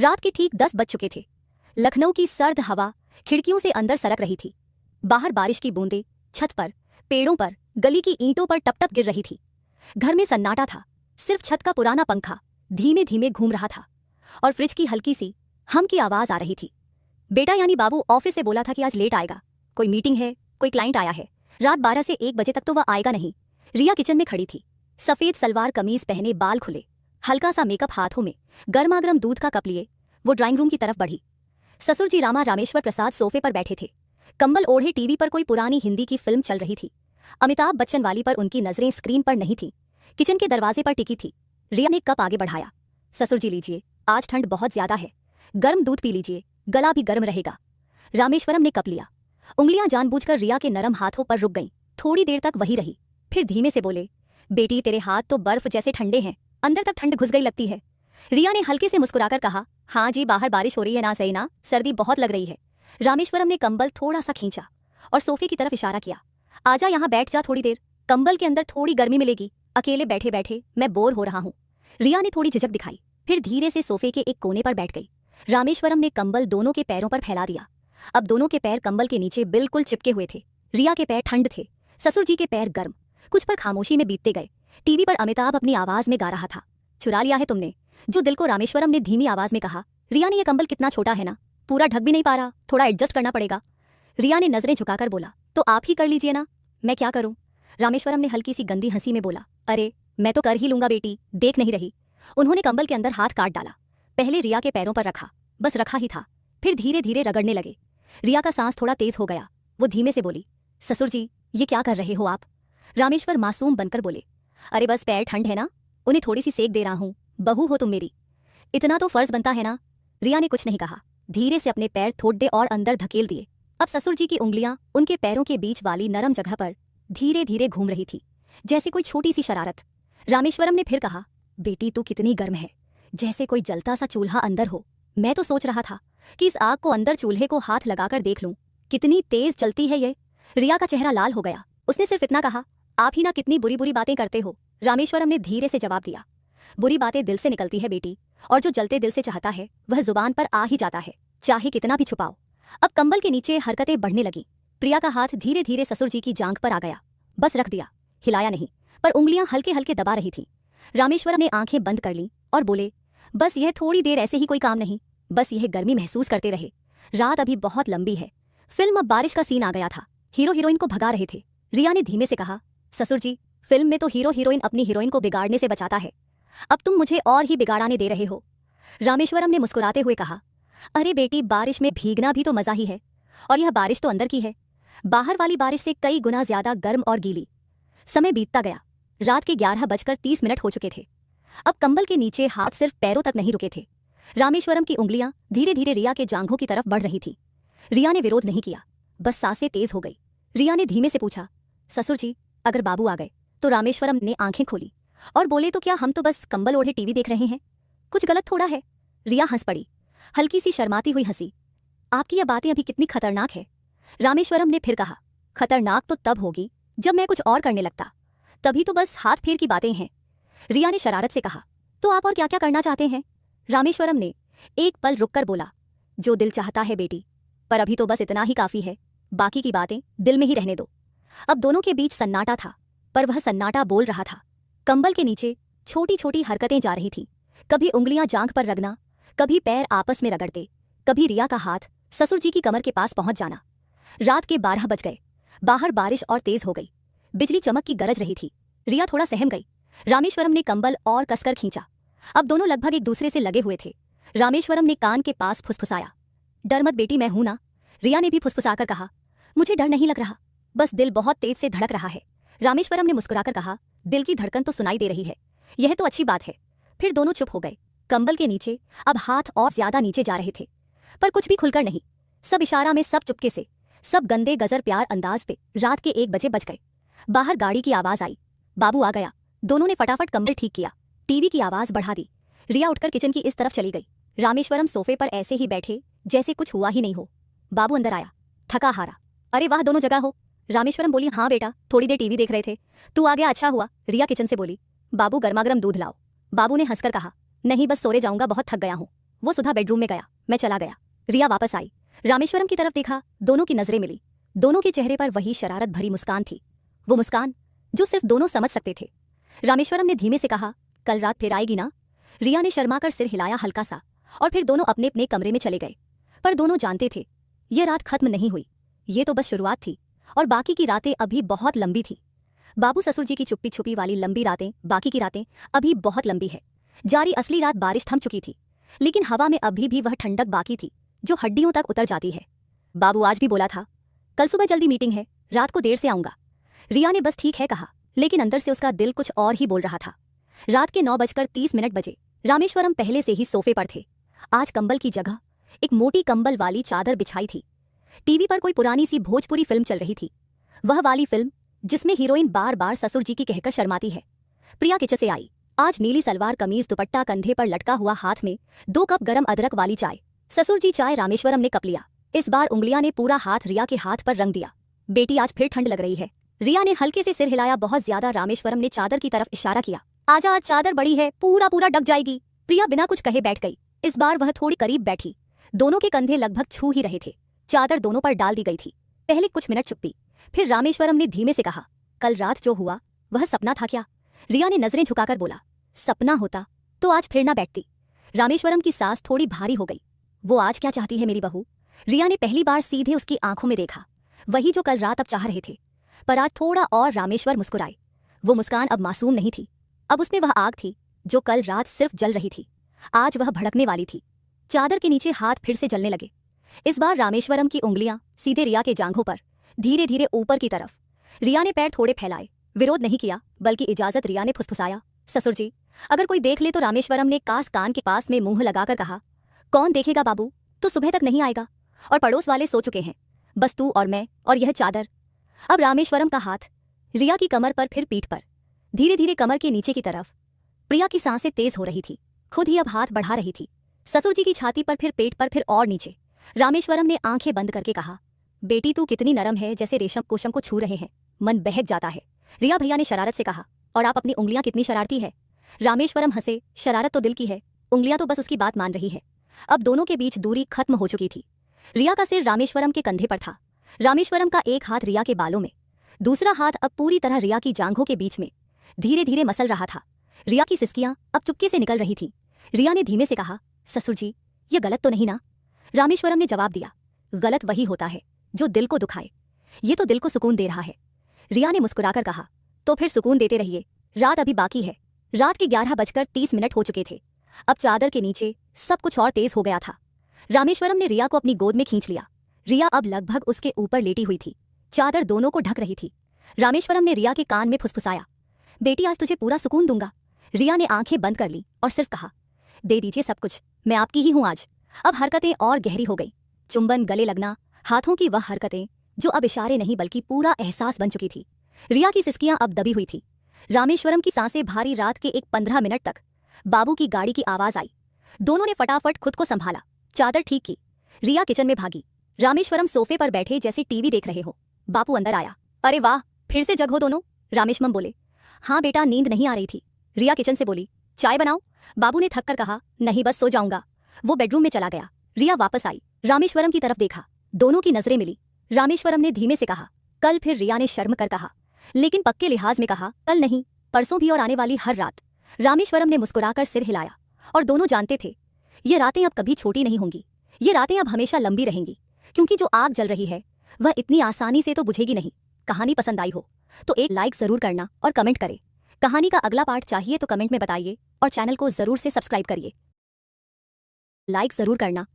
रात के ठीक 10 बज चुके थे। लखनऊ की सर्द हवा खिड़कियों से अंदर सरक रही थी। बाहर बारिश की बूंदें छत पर, पेड़ों पर, गली की ईंटों पर टप टप गिर रही थी। घर में सन्नाटा था। सिर्फ छत का पुराना पंखा धीमे धीमे घूम रहा था और फ्रिज की हल्की सी हम की आवाज आ रही थी। बेटा यानी बाबू ऑफिस से बोला था कि आज लेट आएगा, कोई मीटिंग है, कोई क्लाइंट आया है। रात 12 से 1 बजे तक तो वह आएगा नहीं। रिया किचन में खड़ी थी, सफेद सलवार कमीज पहने, बाल खुले, हल्का सा मेकअप हाथों में, गर्मागर्म दूध का कप लिए वो ड्राइंग रूम की तरफ बढ़ी। ससुर जी रामा रामेश्वर प्रसाद सोफे पर बैठे थे, कंबल ओढ़े। टीवी पर कोई पुरानी हिंदी की फिल्म चल रही थी। अमिताभ बच्चन वाली पर उनकी नजरें स्क्रीन पर नहीं थी, किचन के दरवाजे पर टिकी थी। रिया ने कप आगे बढ़ाया। ससुर जी लीजिए, आज ठंड बहुत ज्यादा है, गर्म दूध पी लीजिए, गला भी गर्म रहेगा। रामेश्वरम ने कप लिया। उंगलियां जानबूझकर रिया के नरम हाथों पर रुक गईं। थोड़ी देर तक वही रही, फिर धीमे से बोले, बेटी तेरे हाथ तो बर्फ जैसे ठंडे हैं, अंदर तक ठंड घुस गई लगती है। रिया ने हल्के से मुस्कुराकर कहा, हाँ जी, बाहर बारिश हो रही है ना, सही ना, सर्दी बहुत लग रही है। रामेश्वरम ने कंबल थोड़ा सा खींचा और सोफे की तरफ इशारा किया। आजा यहाँ बैठ जा थोड़ी देर, कंबल के अंदर थोड़ी गर्मी मिलेगी, अकेले बैठे बैठे मैं बोर हो रहा हूँ। रिया ने थोड़ी झिझक दिखाई, फिर धीरे से सोफे के एक कोने पर बैठ गई। रामेश्वरम ने कंबल दोनों के पैरों पर फैला दिया। अब दोनों के पैर कंबल के नीचे बिल्कुल चिपके हुए थे। रिया के पैर ठंड थे, ससुर जी के पैर गर्म। कुछ पर खामोशी में बीतते गए। टीवी पर अमिताभ अपनी आवाज में गा रहा था, चुरा लिया है तुमने, जो दिल को। रामेश्वरम ने धीमी आवाज में कहा, रिया ने यह कंबल कितना छोटा है ना, पूरा ढक भी नहीं पा रहा, थोड़ा एडजस्ट करना पड़ेगा। रिया ने नजरें झुकाकर बोला, तो आप ही कर लीजिए ना, मैं क्या करूं। रामेश्वरम ने हल्की सी गंदी हंसी में बोला, अरे मैं तो कर ही लूंगा बेटी, देख नहीं रही। उन्होंने कंबल के अंदर हाथ काट डाला, पहले रिया के पैरों पर रखा, बस रखा ही था, फिर धीरे धीरे रगड़ने लगे। रिया का सांस थोड़ा तेज हो गया। वो धीमे से बोली, ससुर जी ये क्या कर रहे हो आप। रामेश्वर मासूम बनकर बोले, अरे बस पैर ठंड है ना, उन्हें थोड़ी सी सेक दे रहा हूँ, बहू हो तुम मेरी, इतना तो फर्ज बनता है ना। रिया ने कुछ नहीं कहा, धीरे से अपने पैर थोड़े और अंदर धकेल दिए। अब ससुर जी की उंगलियां उनके पैरों के बीच वाली नरम जगह पर धीरे धीरे घूम रही थी, जैसे कोई छोटी सी शरारत। रामेश्वरम ने फिर कहा, बेटी तू कितनी गर्म है, जैसे कोई जलता सा चूल्हा अंदर हो। मैं तो सोच रहा था कि इस आग को अंदर चूल्हे को हाथ लगाकर देख लूं, कितनी तेज चलती है ये। रिया का चेहरा लाल हो गया। उसने सिर्फ इतना कहा, आप ही ना कितनी बुरी बुरी बातें करते हो। रामेश्वरम ने धीरे से जवाब दिया, बुरी बातें दिल से निकलती है बेटी, और जो जलते दिल से चाहता है वह जुबान पर आ ही जाता है, चाहे कितना भी छुपाओ। अब कंबल के नीचे हरकतें बढ़ने लगी। प्रिया का हाथ धीरे धीरे ससुर जी की जांघ पर आ गया, बस रख दिया, हिलाया नहीं, पर उंगलियां हल्के हल्के दबा रही थी। रामेश्वरम ने आंखें बंद कर लीं और बोले, बस यह थोड़ी देर ऐसे ही, कोई काम नहीं, बस यह गर्मी महसूस करते रहे। रात अभी बहुत लंबी है। फिल्म अब बारिश का सीन आ गया था, हीरो हीरोइन को भगा रहे थे। रिया ने धीमे से कहा, ससुर जी फिल्म में तो हीरो हीरोइन अपनी हीरोइन को बिगाड़ने से बचाता है, अब तुम मुझे और ही बिगाड़ाने दे रहे हो। रामेश्वरम ने मुस्कुराते हुए कहा, अरे बेटी बारिश में भीगना भी तो मजा ही है, और यह बारिश तो अंदर की है, बाहर वाली बारिश से कई गुना ज्यादा गर्म और गीली। समय बीतता गया। रात के 11:30 हो चुके थे। अब कंबल के नीचे हाथ सिर्फ पैरों तक नहीं रुके थे। रामेश्वरम की उंगलियां धीरे धीरे रिया के जांघों की तरफ बढ़ रही थी। रिया ने विरोध नहीं किया, बस सांसें तेज हो गई। रिया ने धीमे से पूछा, ससुर जी अगर बाबू आ गए तो। रामेश्वरम ने आंखें खोली और बोले, तो क्या हम तो बस कंबल ओढ़े टीवी देख रहे हैं, कुछ गलत थोड़ा है। रिया हंस पड़ी, हल्की सी शर्माती हुई हंसी। आपकी यह बातें अभी कितनी खतरनाक है। रामेश्वरम ने फिर कहा, खतरनाक तो तब होगी जब मैं कुछ और करने लगता, तभी तो बस हाथ फेर की बातें हैं। रिया ने शरारत से कहा, तो आप और क्या क्या करना चाहते हैं। रामेश्वरम ने एक पल रुककर बोला, जो दिल चाहता है बेटी, पर अभी तो बस इतना ही काफी है, बाकी की बातें दिल में ही रहने दो। अब दोनों के बीच सन्नाटा था, पर वह सन्नाटा बोल रहा था। कंबल के नीचे छोटी छोटी हरकतें जा रही थी, कभी उंगलियां जांघ पर रगना, कभी पैर आपस में रगड़ते, कभी रिया का हाथ ससुर जी की कमर के पास पहुंच जाना। रात के 12 बज गए। बाहर बारिश और तेज हो गई, बिजली चमक की गरज रही थी। रिया थोड़ा सहम गई। रामेश्वरम ने कंबल और कसकर खींचा। अब दोनों लगभग एक दूसरे से लगे हुए थे। रामेश्वरम ने कान के पास फुसफुसाया, डर मत बेटी, मैं हूं ना। रिया ने भी फुसफुसाकर कहा, मुझे डर नहीं लग रहा, बस दिल बहुत तेज से धड़क रहा है। रामेश्वरम ने मुस्कुराकर कहा, दिल की धड़कन तो सुनाई दे रही है, यह तो अच्छी बात है। फिर दोनों चुप हो गए। कंबल के नीचे अब हाथ और ज्यादा नीचे जा रहे थे, पर कुछ भी खुलकर नहीं, सब इशारा में, सब चुपके से, सब गंदे गजर प्यार अंदाज पे। रात के 1 बजे बज गए। बाहर गाड़ी की आवाज आई, बाबू आ गया। दोनों ने फटाफट कंबल ठीक किया, टीवी की आवाज बढ़ा दी। रिया उठकर किचन की इस तरफ चली गई। रामेश्वरम सोफे पर ऐसे ही बैठे जैसे कुछ हुआ ही नहीं हो। बाबू अंदर आया, थका हारा। अरे वाह, दोनों जगह हो। रामेश्वरम बोली, हाँ बेटा, थोड़ी देर टीवी देख रहे थे, तू आ गया, अच्छा हुआ। रिया किचन से बोली, बाबू गर्मागर्म दूध लाओ। बाबू ने हंसकर कहा, नहीं बस सोने जाऊंगा, बहुत थक गया हूँ। वो सुधा बेडरूम में गया, मैं चला गया। रिया वापस आई, रामेश्वरम की तरफ देखा, दोनों की नजरें मिली। दोनों के चेहरे पर वही शरारत भरी मुस्कान थी, वो मुस्कान जो सिर्फ दोनों समझ सकते थे। रामेश्वरम ने धीमे से कहा, कल रात फिर आएगी ना? रिया ने शर्माकर सिर हिलाया हल्का सा, और फिर दोनों अपने अपने कमरे में चले गए। पर दोनों जानते थे यह रात खत्म नहीं हुई, ये तो बस शुरुआत थी और बाकी की रातें अभी बहुत लंबी थी। बाबू ससुर जी की चुप्पी छुपी वाली लंबी रातें, बाकी की रातें अभी बहुत लंबी है। जारी असली रात बारिश थम चुकी थी, लेकिन हवा में अभी भी वह ठंडक बाकी थी जो हड्डियों तक उतर जाती है। बाबू आज भी बोला था, कल सुबह जल्दी मीटिंग है, रात को देर से आऊंगा। रिया ने बस ठीक है कहा, लेकिन अंदर से उसका दिल कुछ और ही बोल रहा था। रात के 9:30 बजे रामेश्वरम पहले से ही सोफे पर थे। आज कंबल की जगह एक मोटी कंबल वाली चादर बिछाई थी। टीवी पर कोई पुरानी सी भोजपुरी फिल्म चल रही थी, वह वाली फिल्म जिसमें हीरोइन बार बार ससुर जी की कहकर शर्माती है। प्रिया किचन से आई, आज नीली सलवार कमीज, दुपट्टा कंधे पर लटका हुआ, हाथ में 2 कप गरम अदरक वाली चाय। ससुर जी चाय, रामेश्वरम ने कप लिया। इस बार उंगलियां ने पूरा हाथ रिया के हाथ पर रंग दिया। बेटी आज फिर ठंड लग रही है। रिया ने हल्के से सिर हिलाया, बहुत ज्यादा। रामेश्वरम ने चादर की तरफ इशारा किया, आजा, आज चादर बड़ी है, पूरा पूरा ढक जाएगी। प्रिया बिना कुछ कहे बैठ गई। इस बार वह थोड़ी करीब बैठी, दोनों के कंधे लगभग छू ही रहे थे। चादर दोनों पर डाल दी गई थी। पहले कुछ मिनट चुप्पी, फिर रामेश्वरम ने धीमे से कहा, कल रात जो हुआ वह सपना था क्या? रिया ने नजरें झुकाकर बोला, सपना होता तो आज फिर ना बैठती। रामेश्वरम की सांस थोड़ी भारी हो गई। वो आज क्या चाहती है मेरी बहू? रिया ने पहली बार सीधे उसकी आंखों में देखा, वही जो कल रात अब चाह रहे थे, पर आज थोड़ा और। रामेश्वर मुस्कुराए। वो मुस्कान अब मासूम नहीं थी, अब उसमें वह आग थी जो कल रात सिर्फ जल रही थी, आज वह भड़कने वाली थी। चादर के नीचे हाथ फिर से जलने लगे। इस बार रामेश्वरम की उंगलियां सीधे रिया के जांघों पर, धीरे धीरे ऊपर की तरफ। रिया ने पैर थोड़े फैलाए, विरोध नहीं किया बल्कि इजाजत। रिया ने फुसफुसाया, ससुर जी अगर कोई देख ले तो? रामेश्वरम ने कान के पास में मुंह लगाकर कहा, कौन देखेगा बाबू, तो सुबह तक नहीं आएगा और पड़ोस वाले सो चुके हैं, बस तू और मैं और यह चादर। अब रामेश्वरम का हाथ रिया की कमर पर, फिर पीठ पर, धीरे धीरे कमर के नीचे की तरफ। प्रिया की सांसें तेज हो रही थी, खुद ही अब हाथ बढ़ा रही थी, ससुर जी की छाती पर, फिर पेट पर, फिर और नीचे। रामेश्वरम ने आंखें बंद करके कहा, बेटी तू कितनी नरम है, जैसे रेशम कोशम को छू रहे हैं, मन बहक जाता है। रिया भैया ने शरारत से कहा, और आप अपनी उंगलियां कितनी शरारती है। रामेश्वरम हंसे, शरारत तो दिल की है, उंगलियां तो बस उसकी बात मान रही है। अब दोनों के बीच दूरी खत्म हो चुकी थी। रिया का सिर रामेश्वरम के कंधे पर था, रामेश्वरम का एक हाथ रिया के बालों में, दूसरा हाथ अब पूरी तरह रिया की जांघों के बीच में धीरे धीरे मसल रहा था। रिया की सिसकियां अब चुपके से निकल रही थी। रिया ने धीमे से कहा, ससुर जी ये गलत तो नहीं ना? रामेश्वरम ने जवाब दिया, गलत वही होता है जो दिल को दुखाए, ये तो दिल को सुकून दे रहा है। रिया ने मुस्कुराकर कहा, तो फिर सुकून देते रहिए, रात अभी बाकी है। रात के 11:30 हो चुके थे। अब चादर के नीचे सब कुछ और तेज हो गया था। रामेश्वरम ने रिया को अपनी गोद में खींच लिया। रिया अब लगभग उसके ऊपर लेटी हुई थी, चादर दोनों को ढक रही थी। रामेश्वरम ने रिया के कान में फुसफुसाया, बेटी आज तुझे पूरा सुकून दूंगा। रिया ने आंखें बंद कर ली और सिर्फ कहा, दे दीजिए सब कुछ, मैं आपकी ही हूं आज। अब हरकतें और गहरी हो गई, चुंबन, गले लगना, हाथों की वह हरकतें जो अब इशारे नहीं बल्कि पूरा एहसास बन चुकी थी। रिया की सिसकियां अब दबी हुई थी, रामेश्वरम की सांसें भारी। रात के एक 15 मिनट तक बाबू की गाड़ी की आवाज आई। दोनों ने फटाफट खुद को संभाला, चादर ठीक की। रिया किचन में भागी, रामेश्वरम सोफे पर बैठे जैसे टीवी देख रहे हो। बापू अंदर आया, अरे वाह, फिर से जग हो दोनों। रामेश्वरम बोले, हाँ बेटा, नींद नहीं आ रही थी। रिया किचन से बोली, चाय बनाऊं? बाबू ने थक कर कहा, नहीं बस सो जाऊंगा। वो बेडरूम में चला गया। रिया वापस आई, रामेश्वरम की तरफ देखा, दोनों की नजरें मिली। रामेश्वरम ने धीमे से कहा, कल। फिर रिया ने शर्म कर कहा, लेकिन पक्के लिहाज में कहा, कल नहीं, परसों भी और आने वाली हर रात। रामेश्वरम ने मुस्कुराकर सिर हिलाया, और दोनों जानते थे ये रातें अब कभी छोटी नहीं होंगी, ये रातें अब हमेशा लंबी रहेंगी, क्योंकि जो आग जल रही है वह इतनी आसानी से तो बुझेगी नहीं। कहानी पसंद आई हो तो एक लाइक जरूर करना और कमेंट करें। कहानी का अगला पार्ट चाहिए तो कमेंट में बताइए और चैनल को जरूर से सब्सक्राइब करिए। लाइक जरूर करना।